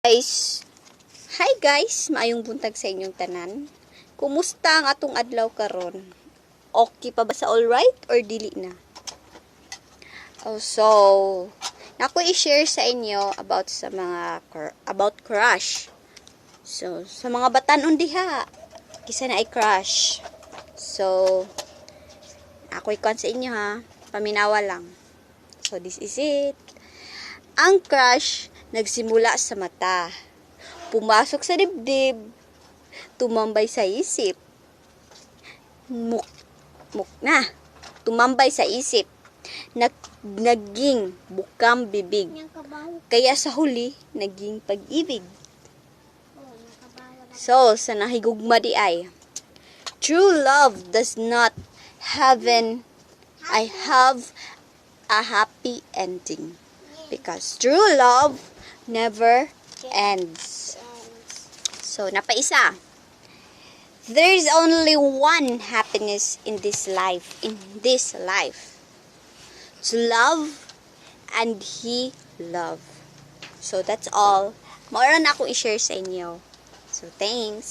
Hi guys, maayong buntag sa inyong tanan. Kumusta ang atong adlaw karon? Okay pa ba sa alright or dili na? Nako i-share sa inyo about crush. So, sa mga batanon diha, kisa na ay crush. So, ako ikon sa inyo ha, paminawa lang. So, this is it. Ang crush nagsimula sa mata, pumasok sa dibdib, tumambay sa isip, tumambay sa isip, naging bukang bibig, kaya sa huli, naging pag-ibig. So, sa nahigugma di ay, true love does not have a happy ending. Because true love never ends. So, napaisa. There is only one happiness in this life. To love and he love. So, that's all. Maura na akong i-share sa inyo. So, thanks.